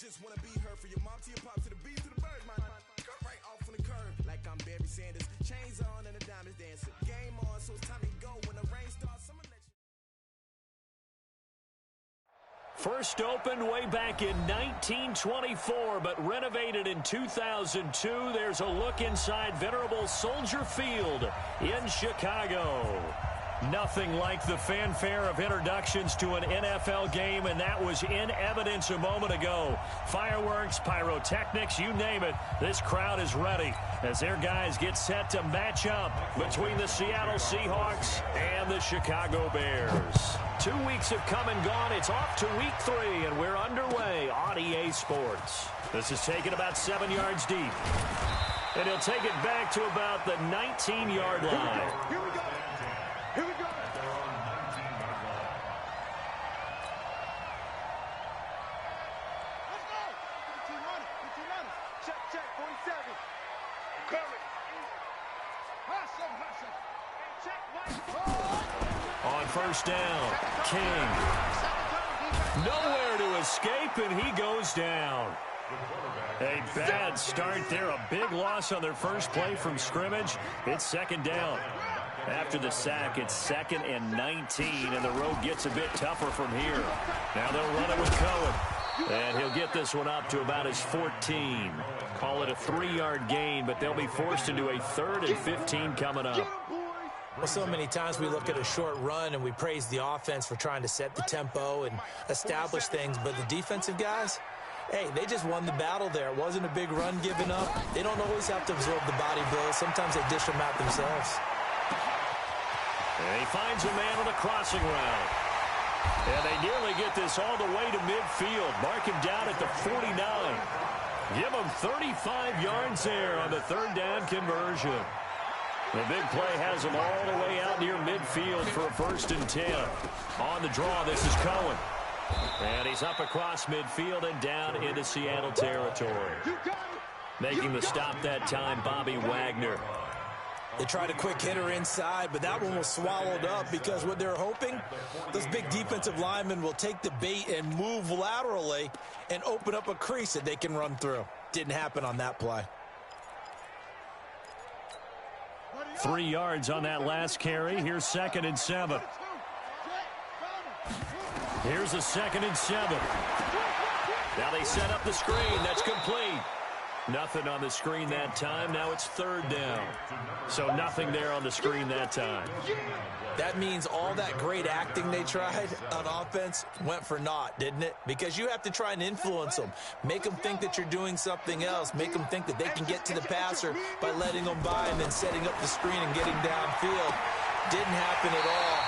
just wanna be heard for your mom to your pop to the beat to the birds, my cut right off on the curb like I'm Barry Sanders. Chains on and the diamonds dancing. Game on, so it's time to go. When the rain starts, I'ma let you. First opened way back in 1924, but renovated in 2002. There's a look inside venerable Soldier Field in Chicago. Nothing like the fanfare of introductions to an NFL game, and that was in evidence a moment ago. Fireworks, pyrotechnics, you name it. This crowd is ready as their guys get set to match up between the Seattle Seahawks and the Chicago Bears. 2 weeks have come and gone. It's off to week 3, and we're underway on EA Sports. This is taken about 7 yards deep. And he'll take it back to about the 19-yard line. Here we go. Here we go. They're on 19-yard line. Let's go. 15 runners. 15 runners. Check, check. 47. Curry. High seven, high seven. Check, white. On first down, King. Nowhere to escape, and he goes down. A bad start there. A big loss on their first play from scrimmage. It's second down. After the sack, it's 2nd and 19, and the road gets a bit tougher from here. Now they'll run it with Cohen, and he'll get this one up to about his 14. Call it a 3-yard gain, but they'll be forced into a 3rd and 15 coming up. Well, so many times we look at a short run and we praise the offense for trying to set the tempo and establish things, but the defensive guys, hey, they just won the battle there. It wasn't a big run given up. They don't always have to absorb the body blows. Sometimes they dish them out themselves. And he finds a man on the crossing route. And they nearly get this all the way to midfield. Mark him down at the 49. Give him 35 yards there on the 3rd down conversion. The big play has him all the way out near midfield for a 1st and 10. On the draw, this is Cohen. And he's up across midfield and down into Seattle territory. Making the stop that time, Bobby Wagner. They tried a quick hitter inside, but that one was swallowed up because what they're hoping, those big defensive linemen will take the bait and move laterally and open up a crease that they can run through. Didn't happen on that play. 3 yards on that last carry. Here's 2nd and 7. Here's a 2nd and 7. Now they set up the screen. That's complete. Nothing on the screen that time. Now it's 3rd down. So nothing there on the screen that time. That means all that great acting they tried on offense went for naught, didn't it? Because you have to try and influence them. Make them think that you're doing something else. Make them think that they can get to the passer by letting them by and then setting up the screen and getting downfield. Didn't happen at all.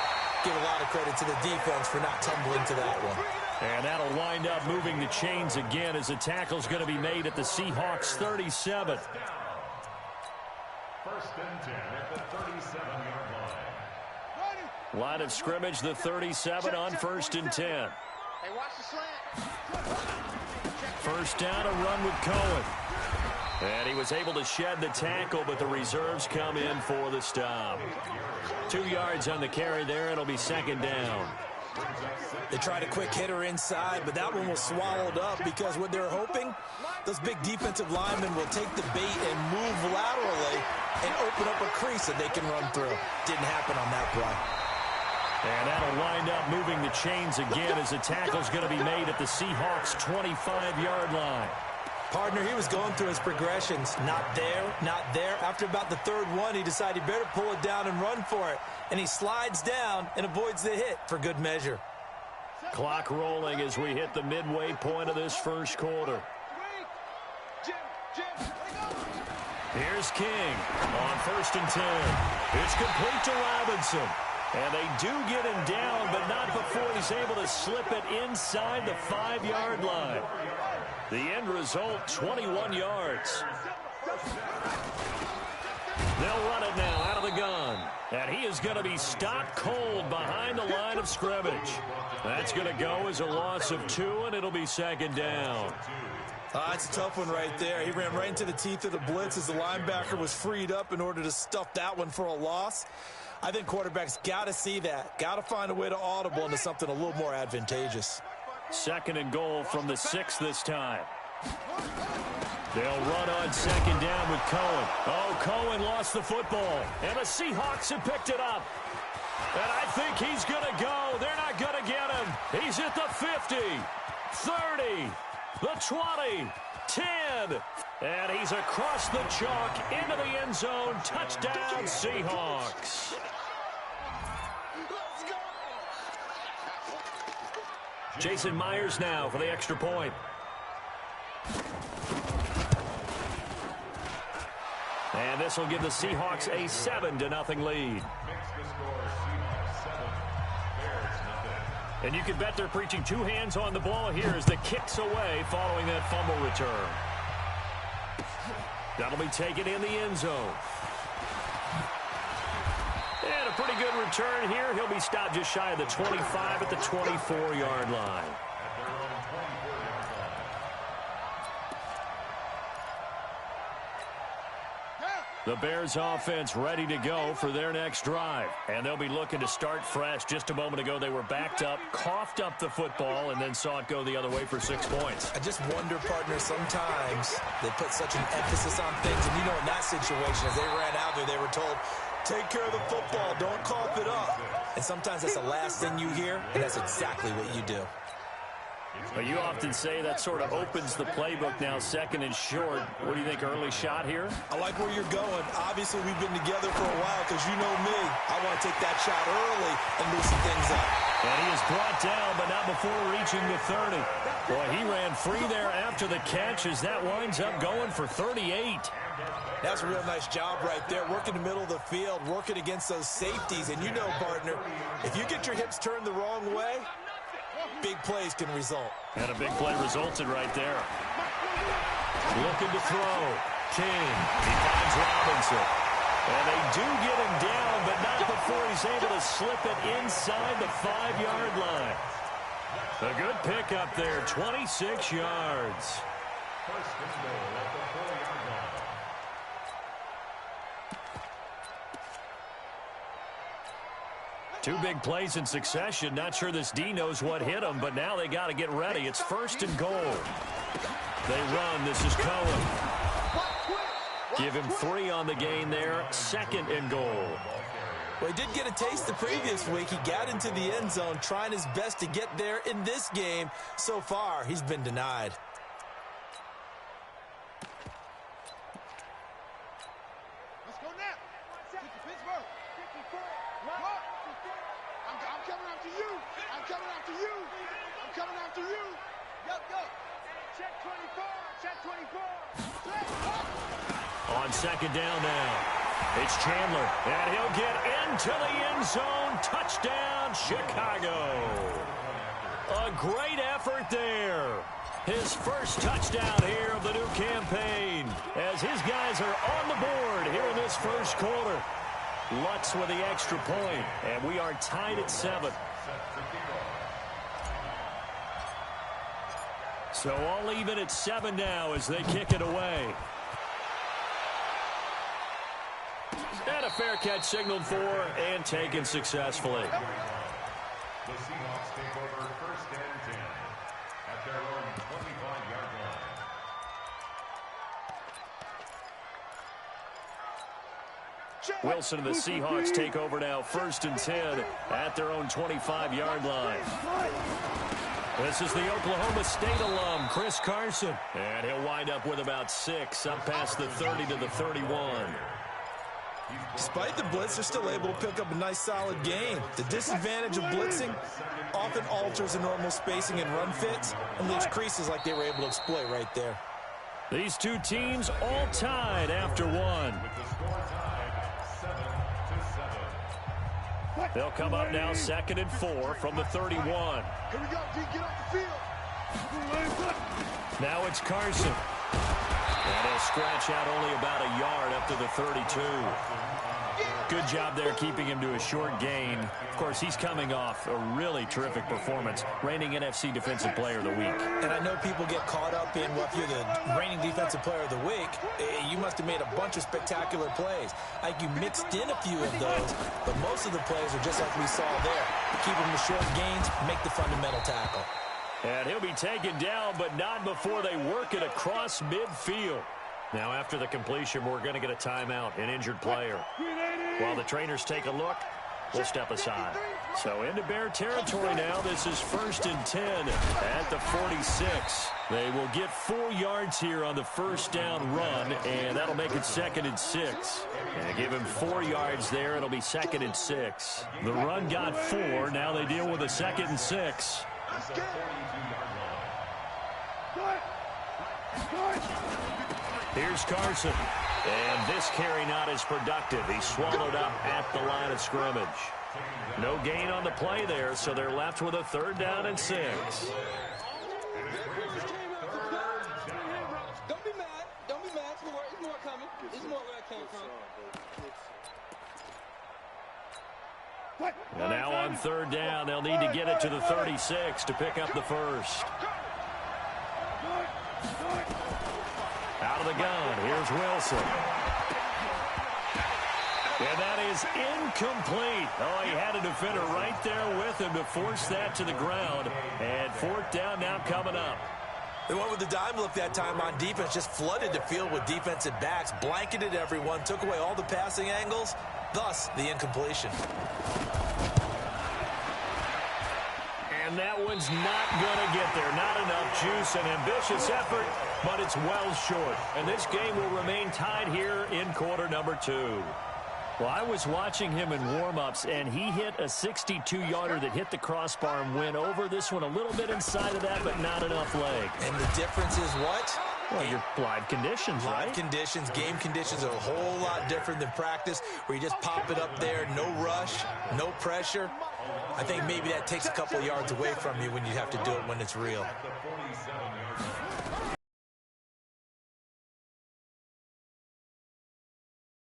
Give a lot of credit to the defense for not tumbling to that one. And that'll wind up moving the chains again as the tackle's going to be made at the Seahawks 37. 1st and 10 at the 37-yard line. Line of scrimmage, the 37 on 1st and 10. Hey, watch the slant. 1st down, a run with Cohen. And he was able to shed the tackle, but the reserves come in for the stop. 2 yards on the carry there. It'll be 2nd down. They tried a quick hitter inside, but that one was swallowed up because what they're hoping, those big defensive linemen will take the bait and move laterally and open up a crease that they can run through. Didn't happen on that play. And that'll wind up moving the chains again as the tackle's going to be made at the Seahawks 25-yard line. Partner, he was going through his progressions. Not there, not there. After about the 3rd one, he decided he better pull it down and run for it. And he slides down and avoids the hit for good measure. Clock rolling as we hit the midway point of this 1st quarter. Here's King on 1st and 10. It's complete to Robinson. And they do get him down, but not before he's able to slip it inside the 5-yard line. The end result, 21 yards. They'll run it now out of the gun. And he is going to be stopped cold behind the line of scrimmage. That's going to go as a loss of 2, and it'll be 2nd down. That's a tough one right there. He ran right into the teeth of the blitz as the linebacker was freed up in order to stuff that one for a loss. I think quarterbacks got to see that. Got to find a way to audible into something a little more advantageous. Second and goal from the 6 this time. They'll run on second down with Cohen. Oh, Cohen lost the football. And the Seahawks have picked it up. And I think he's going to go. They're not going to get him. He's at the 50, 30, the 20, 10. And he's across the chalk into the end zone. Touchdown, Seahawks. Jason Myers now for the extra point. And this will give the Seahawks a 7-0 lead. And you can bet they're preaching 2 hands on the ball here as the kick's away following that fumble return. That'll be taken in the end zone. And a pretty good return here. He'll be stopped just shy of the 25 at the 24-yard line. The Bears offense ready to go for their next drive. And they'll be looking to start fresh. Just a moment ago, they were backed up, coughed up the football, and then saw it go the other way for 6 points. I just wonder, partner, sometimes they put such an emphasis on things. And, you know, in that situation, as they ran out there, they were told, take care of the football, don't cough it up. And sometimes that's the last thing you hear, and that's exactly what you do. But you often say that sort of opens the playbook now, second and short. What do you think, early shot here? I like where you're going. Obviously, we've been together for a while because you know me. I want to take that shot early and loosen things up. And he is brought down, but not before reaching the 30. Boy, he ran free there after the catch as that winds up going for 38. That's a real nice job right there, working the middle of the field, working against those safeties. And you know, partner, if you get your hips turned the wrong way, big plays can result. And a big play resulted right there. Looking to throw. King. He finds Robinson. And they do get him down, but not before he's able to slip it inside the 5-yard line. A good pickup there, 26 yards. First and goal at the 4-yard line. Two big plays in succession. Not sure this D knows what hit him, but now they got to get ready. It's first and goal. They run. This is Cohen. Give him 3 on the gain there. Second and goal. Well, he did get a taste the previous week. He got into the end zone, trying his best to get there in this game. So far, he's been denied. Let's go now. Get to Pittsburgh. I'm coming after you. I'm coming after you. I'm coming after you. Go. Check 24. Check 24. On second down now. It's Chandler, and he'll get into the end zone. Touchdown, Chicago. A great effort there. His first touchdown here of the new campaign as his guys are on the board here in this first quarter. Lutz with the extra point, and we are tied at 7. So all even at 7 now as they kick it away. And a fair catch signaled for and taken successfully. The Seahawks take over first and 10 at their own 25-yard line. Wilson and the Seahawks take over now first and 10 at their own 25-yard line. This is the Oklahoma State alum, Chris Carson. And he'll wind up with about 6 up past the 30 to the 31. Despite the blitz, they're still able to pick up a nice, solid gain. The disadvantage of blitzing often alters the normal spacing and run fits and leaves creases like they were able to exploit right there. These two teams all tied after 1. With the score tied 7-7. They'll come up now second and 4 from the 31. Here we go, D. Get off the field. Now it's Carson. And he'll scratch out only about a yard up to the 32. Good job there keeping him to a short gain. Of course, he's coming off a really terrific performance, reigning NFC Defensive Player of the Week. And I know people get caught up in, well, if you're the reigning Defensive Player of the Week, you must have made a bunch of spectacular plays. I think you mixed in a few of those, but most of the plays are just like we saw there. Keep them to short gains, make the fundamental tackle. And he'll be taken down, but not before they work it across midfield. Now, after the completion, we're going to get a timeout, an injured player. While the trainers take a look, we'll step aside. So into Bear territory now. This is 1st and 10 at the 46. They will get 4 yards here on the first down run, and that'll make it 2nd and 6. And give him 4 yards there. It'll be 2nd and 6. The run got 4. Now they deal with a 2nd and 6. Here's Carson. And this carry not as productive. He's swallowed up at the line of scrimmage. No gain on the play there, so they're left with a 3rd down and 6. Don't be mad. Don't be mad. There's more coming. There's more where I came from. And now on 3rd down, they'll need to get it to the 36 to pick up the first. Out of the gun, here's Wilson. And that is incomplete. Oh, he had a defender right there with him to force that to the ground. And 4th down now coming up. They went with the dime look that time on defense, just flooded the field with defensive backs, blanketed everyone, took away all the passing angles, thus the incompletion. And that one's not going to get there. Not enough juice, an ambitious effort, but it's well short. And this game will remain tied here in quarter number 2. Well, I was watching him in warm-ups, and he hit a 62-yarder that hit the crossbar and went over. This one a little bit inside of that, but not enough leg. And the difference is what? Well, your live conditions, right? Live conditions, game conditions are a whole lot different than practice, where you just pop it up there, no rush, no pressure. I think maybe that takes a couple yards away from you when you have to do it when it's real.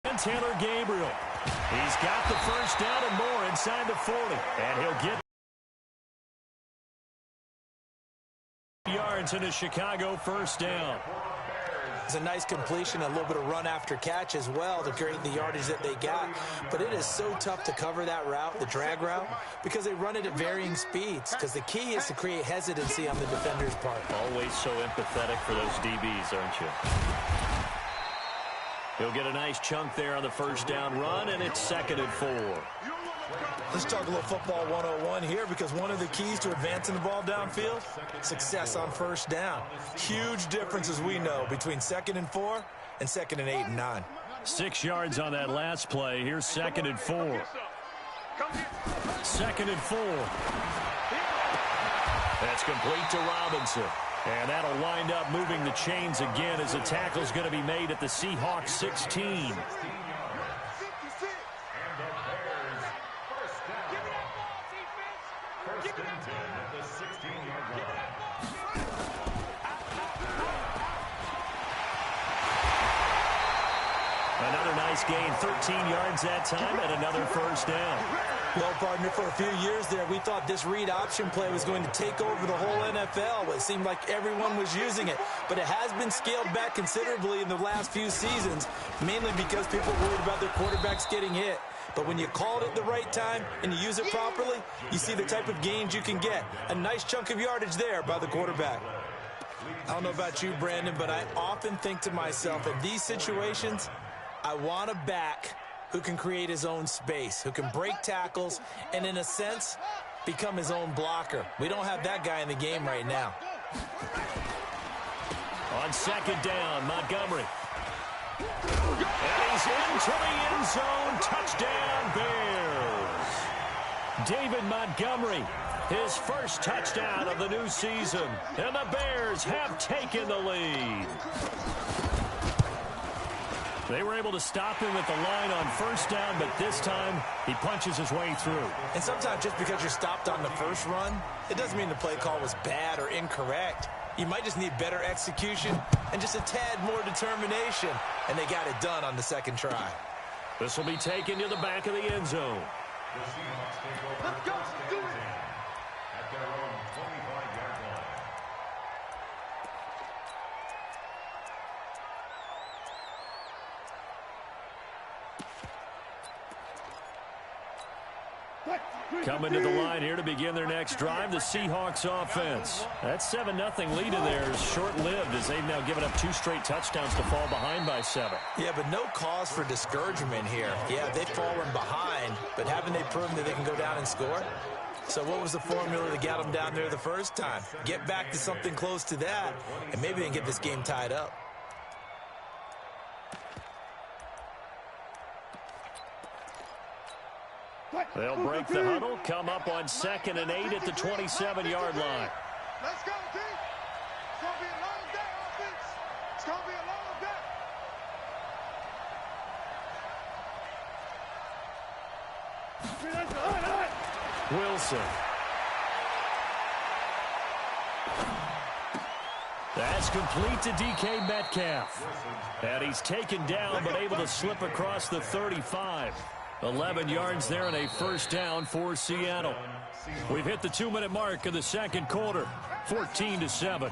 And Taylor Gabriel. He's got the first down and more inside the 40. And he'll get yards in a Chicago first down. It's a nice completion, a little bit of run after catch as well to create the yardage that they got. But it is so tough to cover that route, the drag route, because they run it at varying speeds. Because the key is to create hesitancy on the defender's part. Always so empathetic for those DBs, aren't you? He'll get a nice chunk there on the first down run, and it's 2nd and 4. Let's talk a little football 101 here, because one of the keys to advancing the ball downfield, success on first down. Huge difference, as we know, between 2nd and 4 and 2nd and 8 and 9. 6 yards on that last play. Here's 2nd and 4. 2nd and 4. That's complete to Robinson. And that'll wind up moving the chains again as the tackle's going to be made at the Seahawks 16. Another nice gain, 13 yards that time, and another first down. Well, partner, for a few years there, we thought this read option play was going to take over the whole NFL. It seemed like everyone was using it, but it has been scaled back considerably in the last few seasons, mainly because people are worried about their quarterbacks getting hit. But when you call it at the right time and you use it properly, you see the type of gains you can get. A nice chunk of yardage there by the quarterback. I don't know about you, Brandon, but I often think to myself, in these situations, I want a back who can create his own space, who can break tackles, and in a sense, become his own blocker. We don't have that guy in the game right now. On 2nd down, Montgomery. And he's into the end zone. Touchdown, Bears. David Montgomery, his first touchdown of the new season. And the Bears have taken the lead. They were able to stop him at the line on first down, but this time he punches his way through. And sometimes just because you're stopped on the first run, it doesn't mean the play call was bad or incorrect. You might just need better execution and just a tad more determination, and they got it done on the second try. This will be taken to the back of the end zone. Let's go. Do it. At their own 25-yard line. Coming to the line here to begin their next drive, the Seahawks offense. That 7-0 lead in there is short-lived as they've now given up 2 straight touchdowns to fall behind by 7. Yeah, but no cause for discouragement here. Yeah, they've fallen behind, but haven't they proven that they can go down and score? So what was the formula that got them down there the first time? Get back to something close to that, and maybe they can get this game tied up. They'll break the huddle, come up on 2nd and 8 at the 27-yard line. Let's go, team. It's going to be a long day, offense. It's going to be a long day. Wilson. That's complete to DK Metcalf. And he's taken down but able to slip across the 35. 11 yards there and a first down for Seattle. We've hit the 2-minute mark of the second quarter. 14-7.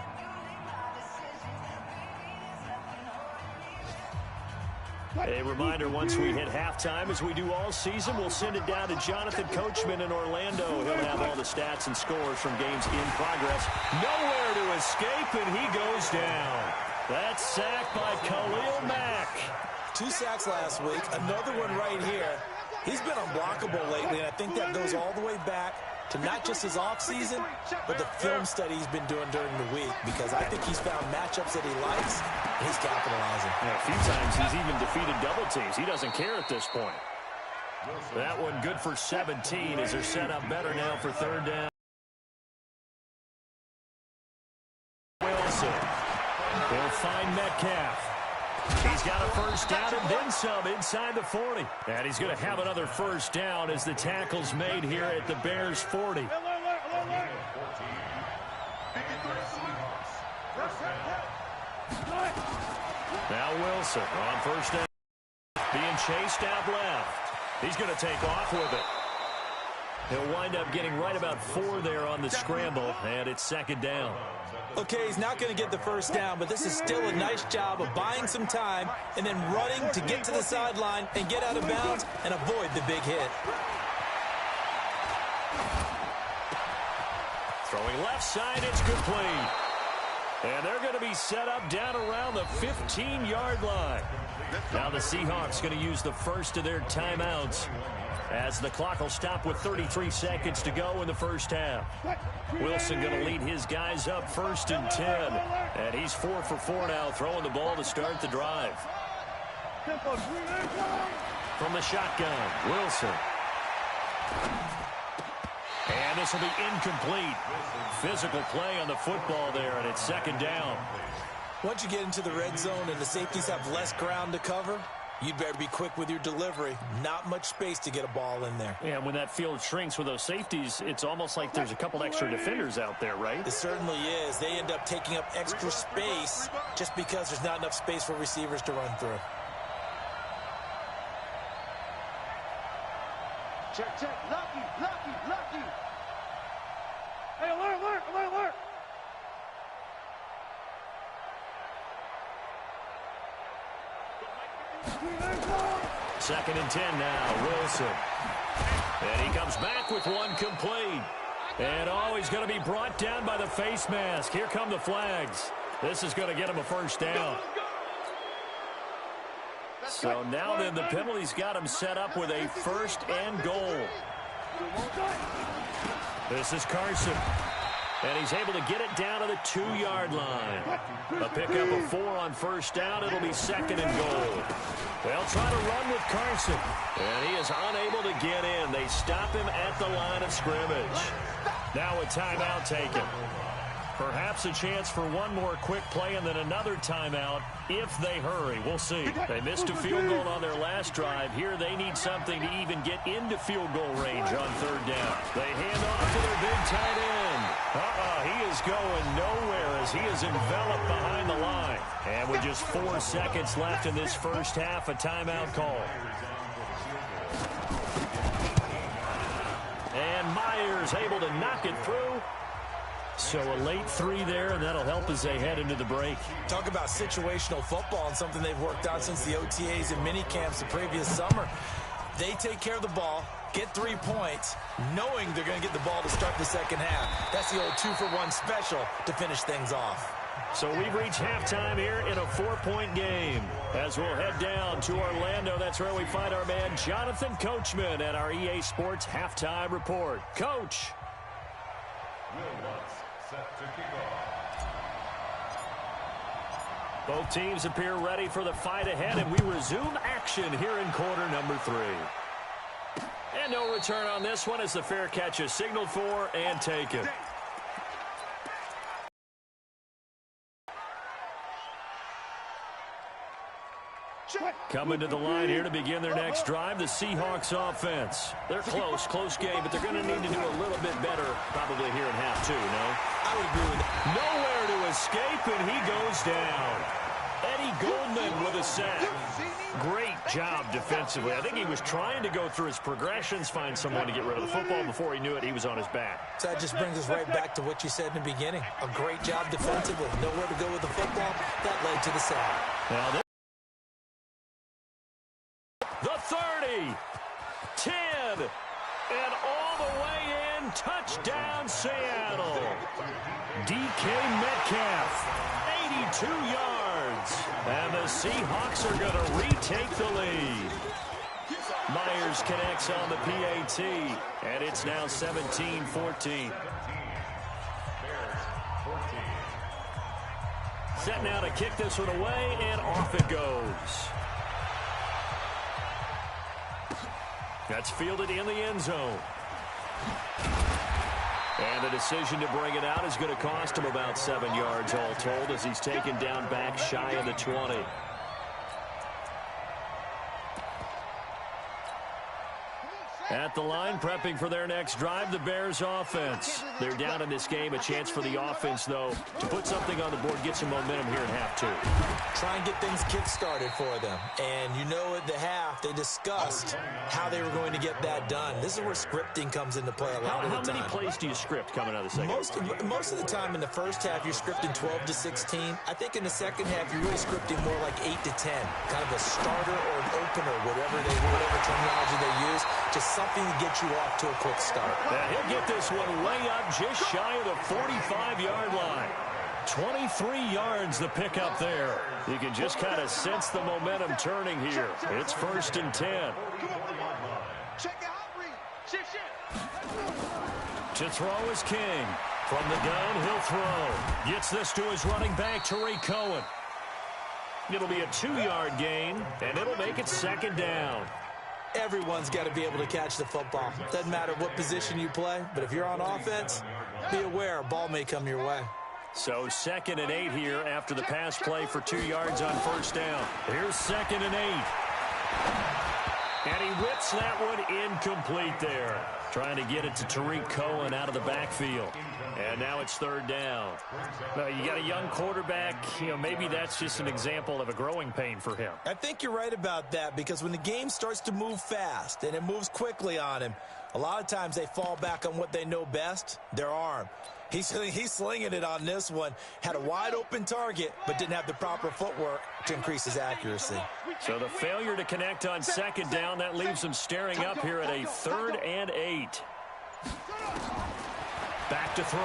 A reminder, once we hit halftime, as we do all season, we'll send it down to Jonathan Coachman in Orlando. He'll have all the stats and scores from games in progress. Nowhere to escape, and he goes down. That's sacked by Khalil Mack. 2 sacks last week, another one right here. He's been unblockable lately, and I think that goes all the way back to not just his offseason, but the film study he's been doing during the week, because I think he's found matchups that he likes, and he's capitalizing. Yeah, a few times he's even defeated double teams. He doesn't care at this point. That one good for 17 as they're set up better now for 3rd down. Wilson. He'll find Metcalf. He's got a first down and then some inside the 40. And he's going to have another first down as the tackle's made here at the Bears' 40. Now Wilson on first down. Being chased out left. He's going to take off with it. He'll wind up getting right about 4 there on the scramble, and it's 2nd down. Okay, he's not going to get the first down, but this is still a nice job of buying some time and then running to get to the sideline and get out of bounds and avoid the big hit. Throwing left side, it's complete. And they're going to be set up down around the 15-yard line. Now the Seahawks going to use the first of their timeouts, as the clock will stop with 33 seconds to go in the first half. Wilson going to lead his guys up 1st and 10. And he's 4 for 4 now, throwing the ball to start the drive. From the shotgun, Wilson. And this will be incomplete. Physical play on the football there, and it's 2nd down. Once you get into the red zone and the safeties have less ground to cover, you'd better be quick with your delivery. Not much space to get a ball in there. Yeah, when that field shrinks with those safeties, it's almost like there's a couple extra defenders out there, right? It certainly is. They end up taking up extra space just because there's not enough space for receivers to run through. Check, check. Lucky, lucky, lucky. Hey, alert, alert, alert, alert. 2nd and 10 now, Wilson. And he comes back with one complete. And oh, he's going to be brought down by the face mask. Here come the flags. This is going to get him a first down. So now then the penalty's got him set up with a 1st and goal. This is Carson. And he's able to get it down to the 2-yard line. A pickup of 4 on first down. It'll be 2nd and goal. They'll try to run with Carson. And he is unable to get in. They stop him at the line of scrimmage. Now a timeout taken. Perhaps a chance for one more quick play and then another timeout if they hurry. We'll see. They missed a field goal on their last drive. Here they need something to even get into field goal range on 3rd down. They hand off to their big tight end. He is going nowhere as he is enveloped behind the line. And with just 4 seconds left in this first half, a timeout call. And Myers able to knock it through. So a late 3 there, and that'll help as they head into the break. Talk about situational football and something they've worked on since the OTAs and mini camps the previous summer. They take care of the ball, get 3 points, knowing they're going to get the ball to start the second half. That's the old 2-for-1 special to finish things off. So we've reached halftime here in a 4-point game. As we'll head down to Orlando, that's where we find our man Jonathan Coachman at our EA Sports Halftime Report. Coach. Will Lutz set to kick off. Both teams appear ready for the fight ahead, and we resume action here in quarter number 3. And no return on this one as the fair catch is signaled for and taken. Coming to the line here to begin their next drive, the Seahawks offense. They're close game, but they're going to need to do a little bit better probably here in half 2, no? I would agree with that. Nowhere to escape, and he goes down. Eddie Goldman with a sack. Great job defensively. I think he was trying to go through his progressions, find someone to get rid of the football. Before he knew it, he was on his back. So that just brings us right back to what you said in the beginning. A great job defensively. Nowhere to go with the football. That led to the sack. Now this the 30, 10, and all the way in, touchdown Seattle. DK Metcalf, 82 yards, and the Seahawks are going to retake the lead. Myers connects on the PAT, and it's now 17-14. Set now to kick this one away, and off it goes. That's fielded in the end zone. And the decision to bring it out is going to cost him about 7 yards all told as he's taken down back shy of the 20. At the line, prepping for their next drive, the Bears offense. They're down in this game. A chance for the offense, though, to put something on the board, get some momentum here in half 2. Try and get things kick-started for them. And you know at the half, they discussed how they were going to get that done. This is where scripting comes into play a lot of the time. How many plays do you script coming out of the second? Most of the time in the first half, you're scripting 12 to 16. I think in the second half, you're really scripting more like 8 to 10. Kind of a starter or an opener, whatever terminology they use. Just something to get you off to a quick start. Yeah, he'll get this one way up just shy of the 45-yard line. 23 yards the pickup there. You can just kind of sense the momentum turning here. It's 1st and 10. To throw is King. From the gun, he'll throw. Gets this to his running back, Tariq Cohen. It'll be a 2-yard gain, and it'll make it 2nd down. Everyone's got to be able to catch the football. Doesn't matter what position you play, but if you're on offense, be aware a ball may come your way. So 2nd and 8 here after the pass play for 2 yards on 1st down. Here's 2nd and 8. And he whips that one incomplete there. Trying to get it to Tariq Cohen out of the backfield. And now it's 3rd down. Well, you got a young quarterback. Maybe that's just an example of a growing pain for him. I think you're right about that because when the game starts to move fast and it moves quickly on him, a lot of times they fall back on what they know best, their arm. He's slinging it on this one. Had a wide-open target, but didn't have the proper footwork to increase his accuracy. So the failure to connect on 2nd down, that leaves him staring up here at a 3rd and 8. Back to throw.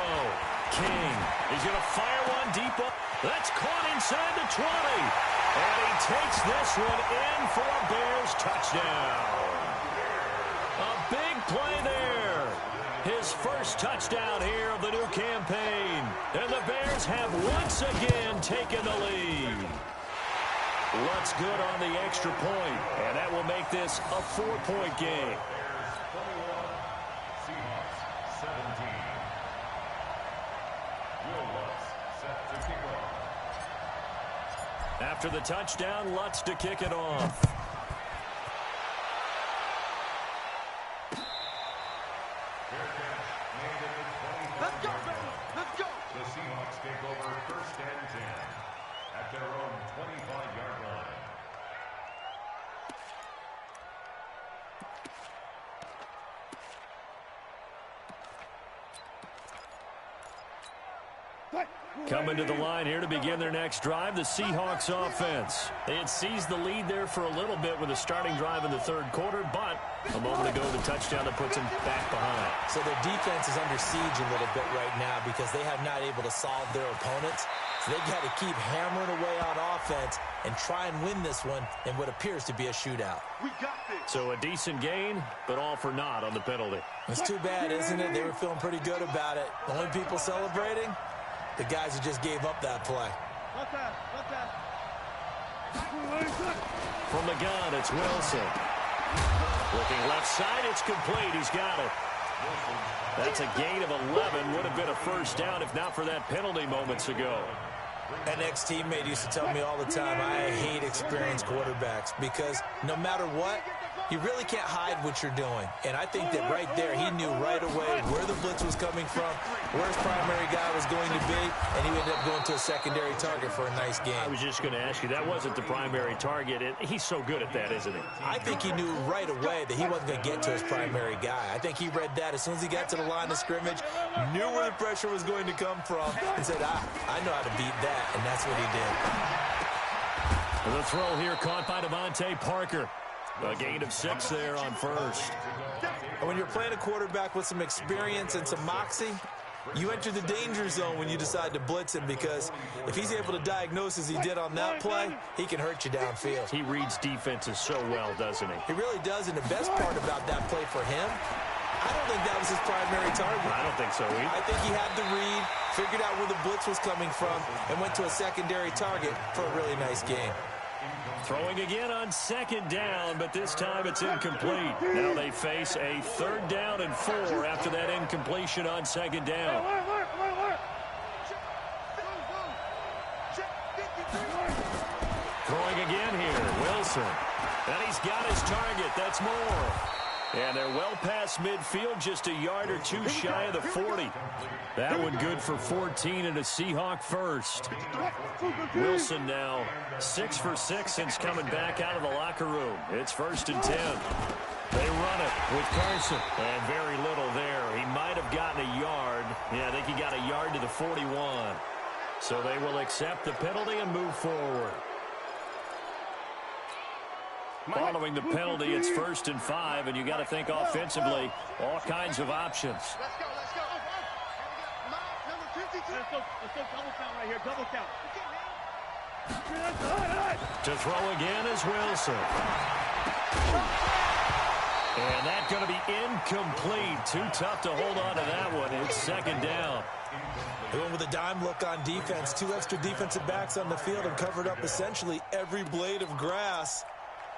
King. He's going to fire one deep up. That's caught inside the 20. And he takes this one in for a Bears touchdown. A big play there. His first touchdown here of the new campaign. And the Bears have once again taken the lead. Lutz good on the extra point, and that will make this a 4-point game. Seahawks 17. Will Lutz set to kick off. After the touchdown, Lutz to kick it off. Fair catch made at the 25-yard line. Let's go. The Seahawks take over 1st and 10 at their own 25-yard line. Coming to the line here to begin their next drive, the Seahawks offense. They had seized the lead there for a little bit with a starting drive in the third quarter, but a moment ago, the touchdown that puts them back behind. So their defense is under siege a little bit right now because they have not able to solve their opponents. So they've got to keep hammering away on offense and try and win this one in what appears to be a shootout. We got this. So a decent gain, but all for naught on the penalty. It's too bad, isn't it? They were feeling pretty good about it. The only people celebrating, the guys who just gave up that play. From the gun, it's Wilson. Looking left side, it's complete. He's got it. That's a gain of 11. Would have been a first down if not for that penalty moments ago. An ex-teammate used to tell me all the time, I hate experienced quarterbacks because no matter what, you really can't hide what you're doing. And I think that right there, he knew right away where the blitz was coming from, where his primary guy was going to be, and he ended up going to a secondary target for a nice game. I was just going to ask you, that wasn't the primary target. He's so good at that, isn't he? I think he knew right away that he wasn't going to get to his primary guy. I think he read that as soon as he got to the line of scrimmage, knew where the pressure was going to come from, and said, I know how to beat that, and that's what he did. The throw here caught by Devontae Parker. A gain of 6 there on first. And when you're playing a quarterback with some experience and some moxie, you enter the danger zone when you decide to blitz him because if he's able to diagnose as he did on that play, he can hurt you downfield. He reads defenses so well, doesn't he? He really does, and the best part about that play for him, I don't think that was his primary target. I don't think so either. I think he had the read, figured out where the blitz was coming from, and went to a secondary target for a really nice game. Throwing again on second down, but this time it's incomplete. Now they face a 3rd down and 4 after that incompletion on second down. Throwing again here, Wilson. And he's got his target. That's more. And they're well past midfield, just a yard or 2 shy of the 40. That one good for 14 and a Seahawk first. Wilson now 6 for 6 since coming back out of the locker room. It's 1st and 10. They run it with Carson. And very little there. He might have gotten a yard. Yeah, I think he got a yard to the 41. So they will accept the penalty and move forward. Following the penalty, it's 1st and 5, and you got to think offensively, all kinds of options. Let's go. Number 52. Let's go double count right here. Double count. To throw again is Wilson. And that's going to be incomplete. Too tough to hold on to that one. It's 2nd down. They went with a dime look on defense. 2 extra defensive backs on the field and covered up essentially every blade of grass.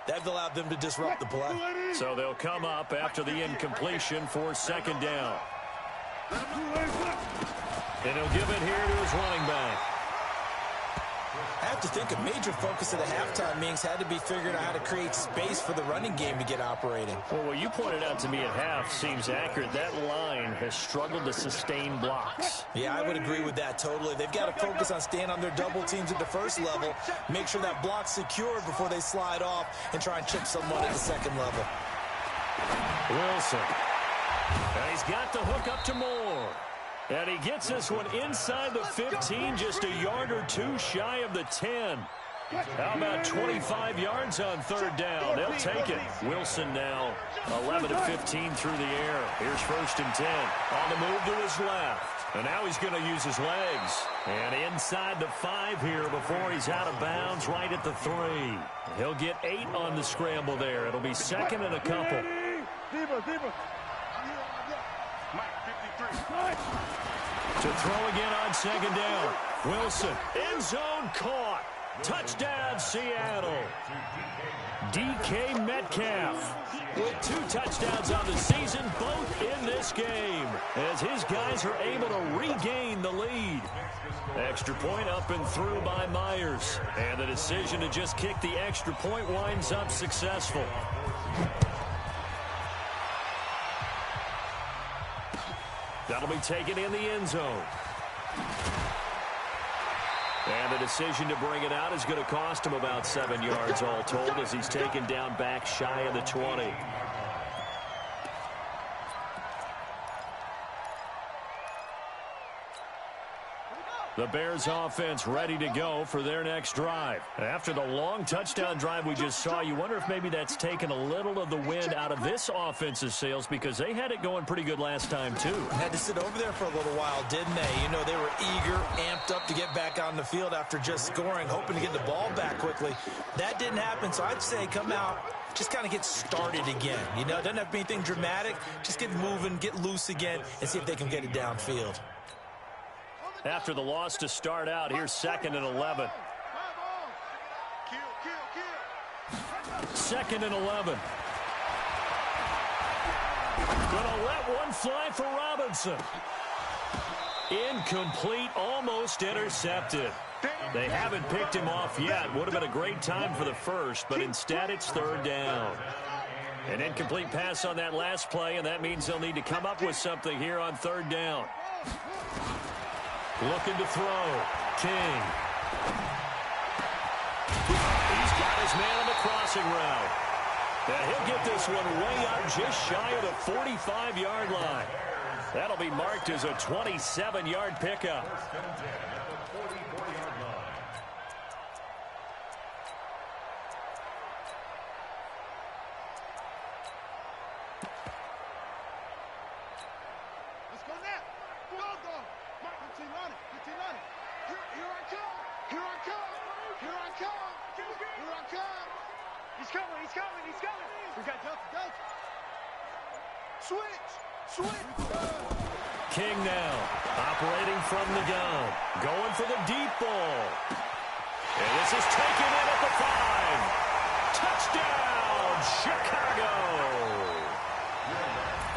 That allowed them to disrupt the play. So they'll come up after the incompletion for 2nd down. And he'll give it here to his running back. I have to think a major focus of the halftime meetings had to be figuring out how to create space for the running game to get operating. Well, what you pointed out to me at half seems accurate. That line has struggled to sustain blocks. Yeah, I would agree with that totally. They've got to focus on staying on their double teams at the first level, make sure that block's secured before they slide off and try and chip someone at the second level. Wilson. And he's got the hook up to Moore. And he gets this one inside the 15, just a yard or 2 shy of the 10. How about 25 yards on 3rd down? They'll take it. Wilson now 11 of 15 through the air. Here's 1st and 10. On the move to his left. And now he's going to use his legs. And inside the 5 here before he's out of bounds right at the 3. He'll get 8 on the scramble there. It'll be 2nd and a couple. To throw again on 2nd down. Wilson, end zone caught. Touchdown, Seattle. DK Metcalf with 2 touchdowns on the season, both in this game, as his guys are able to regain the lead. Extra point up and through by Myers. And the decision to just kick the extra point winds up successful. That'll be taken in the end zone. And the decision to bring it out is going to cost him about 7 yards all told as he's taken down back shy of the 20. The Bears offense ready to go for their next drive. After the long touchdown drive we just saw, you wonder if maybe that's taken a little of the wind out of this offense's sails because they had it going pretty good last time too. Had to sit over there for a little while, didn't they? You know, they were eager, amped up to get back on the field after just scoring, hoping to get the ball back quickly. That didn't happen, so I'd say come out, just kind of get started again. You know, doesn't have to be anything dramatic. Just get moving, get loose again, and see if they can get it downfield. After the loss to start out, here's 2nd and 11. 2nd and 11. Gonna let one fly for Robinson. Incomplete, almost intercepted. They haven't picked him off yet. Would have been a great time for the first, but instead it's 3rd down. An incomplete pass on that last play, and that means they'll need to come up with something here on 3rd down. Looking to throw. King. He's got his man on the crossing route. And he'll get this one way up just shy of the 45-yard line. That'll be marked as a 27-yard pickup. King now, operating from the gun, going for the deep ball. And this is taken in at the 5. Touchdown, Chicago.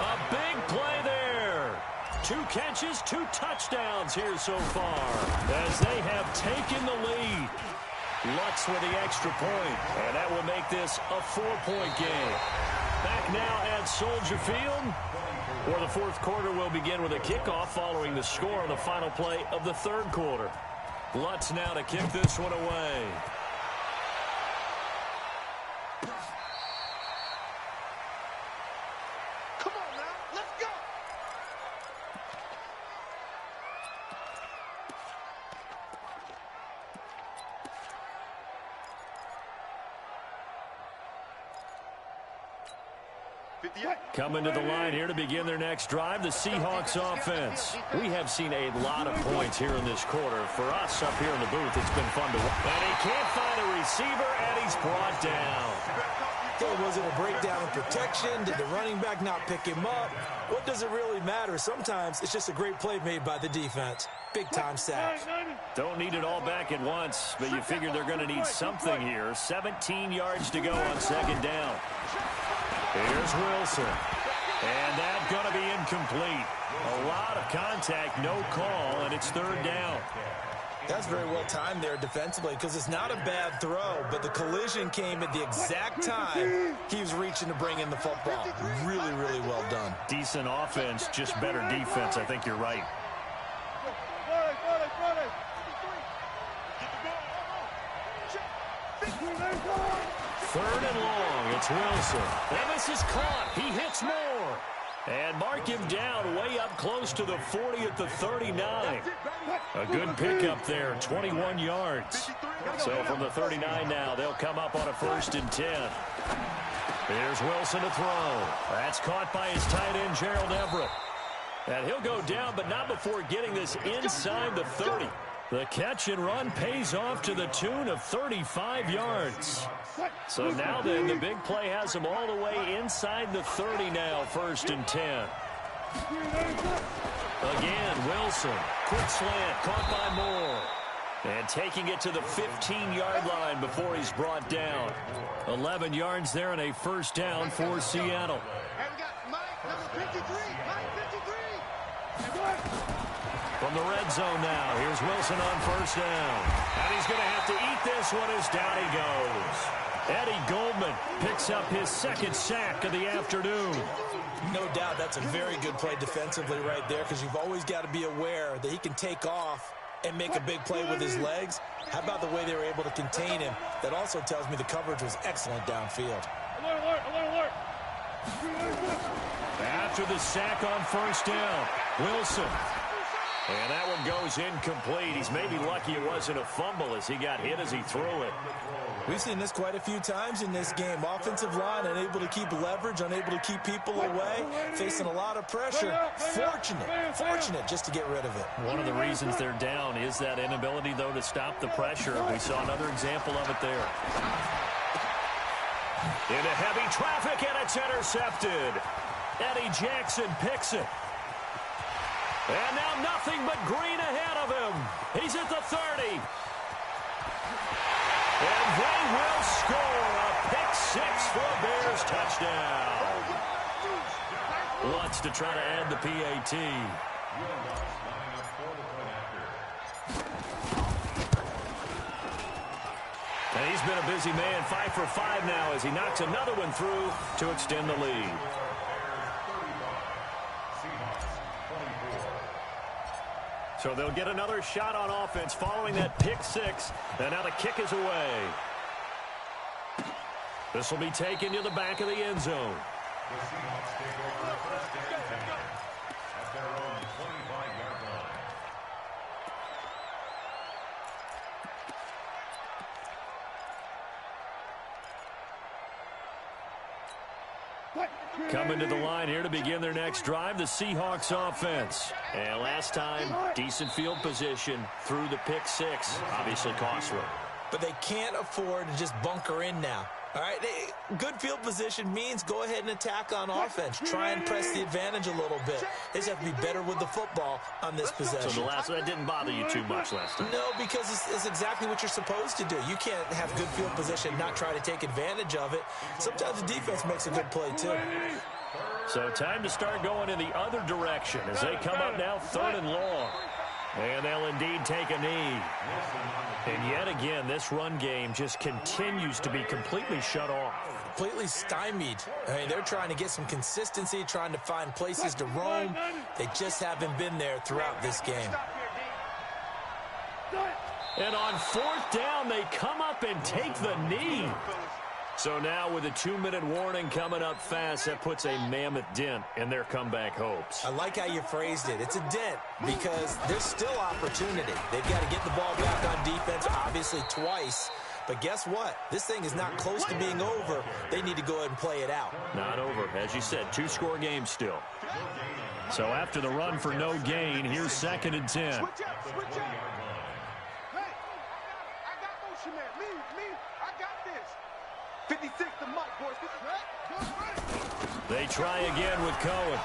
A big play there. 2 catches, 2 touchdowns here so far as they have taken the lead. Lutz with the extra point, and that will make this a 4-point game. Back now at Soldier Field, where the 4th quarter will begin with a kickoff following the score on the final play of the 3rd quarter. Lutz now to kick this one away. Come on now, let's go. Coming to the line here to begin their next drive, the Seahawks offense. We have seen a lot of points here in this quarter. For us up here in the booth, it's been fun to watch. And he can't find a receiver, and he's brought down. Hey, was it a breakdown in protection? Did the running back not pick him up? What does it really matter? Sometimes it's just a great play made by the defense. Big-time sack. Don't need it all back at once, but you figure they're going to need something here. 17 yards to go on 2nd down. Here's Wilson. And that's going to be incomplete. A lot of contact, no call, and it's 3rd down. That's very well timed there defensively because it's not a bad throw, but the collision came at the exact time he was reaching to bring in the football. Really, really well done. Decent offense, just better defense. I think you're right. 3rd and long. It's Wilson. And this is caught. He hits more. And mark him down way up close to the 40 at the 39. A good pickup there, 21 yards. So from the 39 now, they'll come up on a 1st and 10. Here's Wilson to throw. That's caught by his tight end, Gerald Everett. And he'll go down, but not before getting this inside the 30. The catch and run pays off to the tune of 35 yards. So now then, the big play has him all the way inside the 30 now, 1st and 10. Again, Wilson. Quick slant, caught by Moore. And taking it to the 15-yard line before he's brought down. 11 yards there and a 1st down for Seattle. And we got Mike, number 53. Mike, 53. From the red zone now, here's Wilson on 1st down. And he's going to have to eat this one as down he goes. Eddie Goldman picks up his 2nd sack of the afternoon. No doubt that's a very good play defensively right there because you've always got to be aware that he can take off and make a big play with his legs. How about the way they were able to contain him? That also tells me the coverage was excellent downfield. Alert. After the sack on 1st down, Wilson. And that one goes incomplete. He's maybe lucky it wasn't a fumble as he got hit as he threw it. We've seen this quite a few times in this game. Offensive line unable to keep leverage, unable to keep people away, facing a lot of pressure. Fortunate just to get rid of it. One of the reasons they're down is that inability, though, to stop the pressure. We saw another example of it there. Into heavy traffic, and it's intercepted. Eddie Jackson picks it. And now nothing but green ahead of him. He's at the 30. And they will score a pick six for a Bears touchdown. Wants to try to add the PAT. And he's been a busy man, 5 for 5 now as he knocks another one through to extend the lead. So they'll get another shot on offense following that pick six. And now the kick is away. This will be taken to the back of the end zone. The Seahawks take over first and 10 at their own 25-yard line. Coming to the line here to begin their next drive, the Seahawks offense. And last time, decent field position through the pick six. Obviously costly. But they can't afford to just bunker in now. All right, good field position means go ahead and attack on offense. Try and press the advantage a little bit. They just have to be better with the football on this possession. So that didn't bother you too much last time? No, because it's exactly what you're supposed to do. You can't have good field position, not try to take advantage of it. Sometimes the defense makes a good play, too. So time to start going in the other direction as they come up now 3rd and long. And they'll indeed take a knee. And yet again, this run game just continues to be completely shut off. Completely stymied. I mean, they're trying to get some consistency, trying to find places to roam. They just haven't been there throughout this game. And on 4th down, they come up and take the knee. So now with a 2-minute warning coming up fast, that puts a mammoth dent in their comeback hopes. I like how you phrased it. It's a dent because there's still opportunity. They've got to get the ball back on defense, obviously twice. But guess what? This thing is not close to being over. They need to go ahead and play it out. Not over. As you said, 2-score game still. So after the run for no gain, here's 2nd and 10. Switch up. Hey, I got motion, man. Me, I got this. 56 to Mike, boys. They try again with Cohen.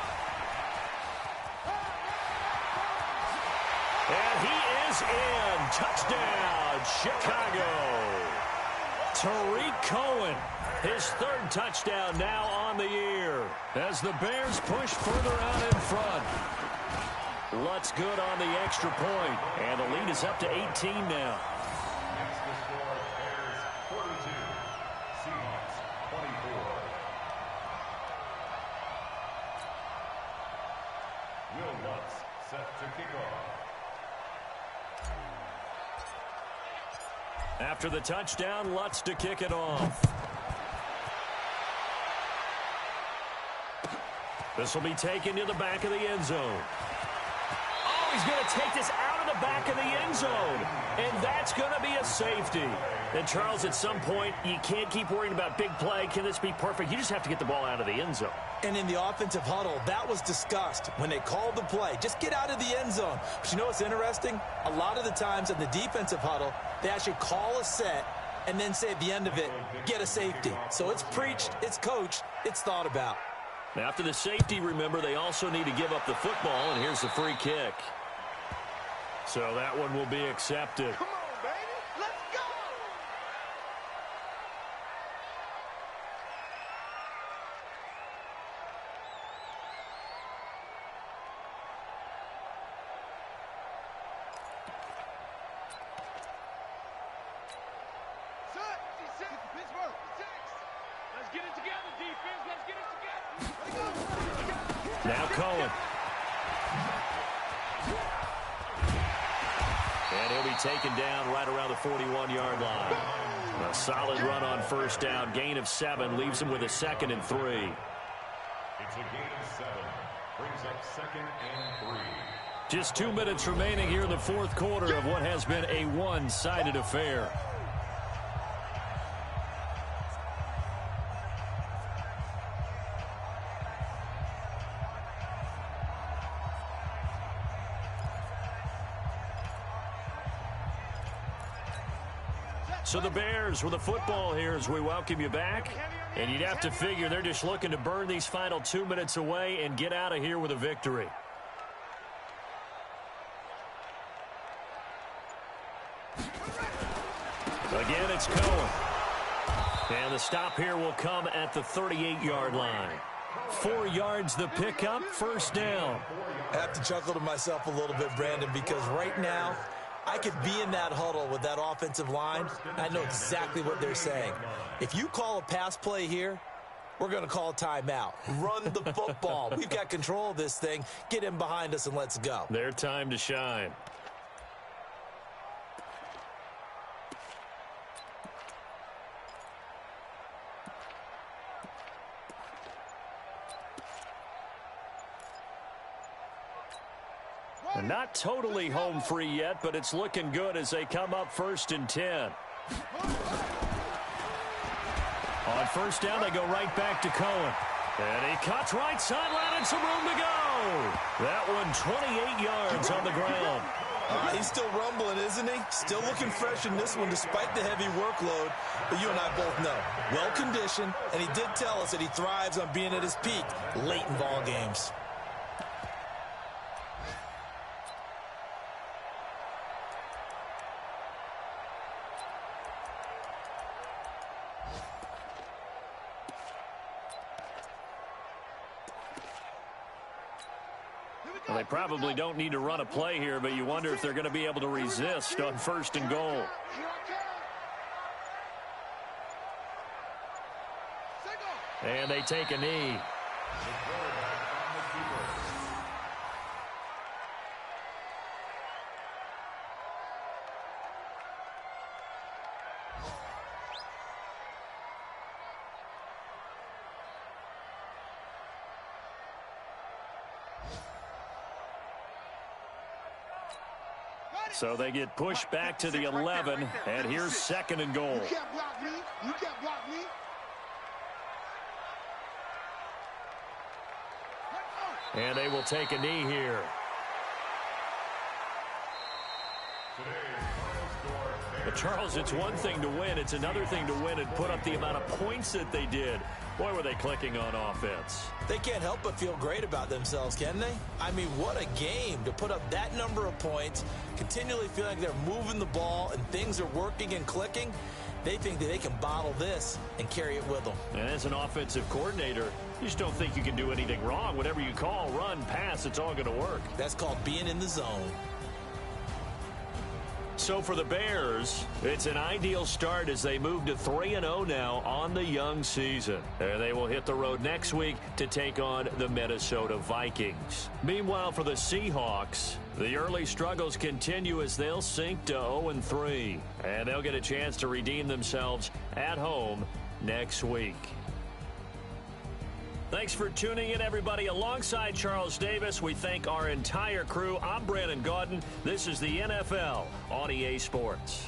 And he is in. Touchdown, Chicago. Tariq Cohen, his 3rd touchdown now on the year as the Bears push further out in front. Lutz good on the extra point, and the lead is up to 18 now. Next to score, Bears 42, Seahawks 24. Will Lutz set to kick off. After the touchdown, Lutz to kick it off. This will be taken to the back of the end zone. Oh, he's going to take this out of the back of the end zone. And that's going to be a safety. And, Charles, at some point, you can't keep worrying about big play. Can this be perfect? You just have to get the ball out of the end zone. And in the offensive huddle, that was discussed when they called the play. Just get out of the end zone. But you know what's interesting? A lot of the times in the defensive huddle, they actually call a set and then say at the end of it, get a safety. So it's preached, it's coached, it's thought about. Now, after the safety, remember, they also need to give up the football, and here's the free kick. So that one will be accepted. Come on, baby. Let's go. Let's get it together, defense. Let's get it together. Now Cohen. And he'll be taken down right around the 41-yard line. A solid run on 1st down. Gain of 7 leaves him with a 2nd and 3. It's a gain of 7. Brings up 2nd and 3. Just 2 minutes remaining here in the fourth quarter of what has been a one-sided affair. So the Bears with the football here as we welcome you back. And you'd have to figure they're just looking to burn these final 2 minutes away and get out of here with a victory. Again, it's Cohen. And the stop here will come at the 38-yard line. 4 yards the pickup, first down. I have to chuckle to myself a little bit, Brandon, because right now I could be in that huddle with that offensive line. I know exactly what they're saying. If you call a pass play here, we're going to call a timeout. Run the football. We've got control of this thing. Get in behind us and let's go. Their time to shine. And not totally home free yet, but it's looking good as they come up 1st and 10. On first down, they go right back to Cohen. And he cuts right sideline and some room to go. That one 28 yards on the ground. He's still rumbling, isn't he? Still looking fresh in this one despite the heavy workload. But you and I both know, well-conditioned, and he did tell us that he thrives on being at his peak late in ball games. Well, they probably don't need to run a play here, but you wonder if they're going to be able to resist on 1st and goal. And they take a knee. So they get pushed back to the 11, and here's 2nd and goal. You can't block me. You can't block me. And they will take a knee here. But Charles, it's one thing to win. It's another thing to win and put up the amount of points that they did. Boy, were they clicking on offense. They can't help but feel great about themselves, can they? I mean, what a game to put up that number of points, continually feeling like they're moving the ball and things are working and clicking. They think that they can bottle this and carry it with them. And as an offensive coordinator, you just don't think you can do anything wrong. Whatever you call, run, pass, it's all going to work. That's called being in the zone. So for the Bears, it's an ideal start as they move to 3-0 now on the young season. And they will hit the road next week to take on the Minnesota Vikings. Meanwhile, for the Seahawks, the early struggles continue as they'll sink to 0-3. And they'll get a chance to redeem themselves at home next week. Thanks for tuning in, everybody. Alongside Charles Davis, we thank our entire crew. I'm Brandon Gaudin. This is the NFL on EA Sports.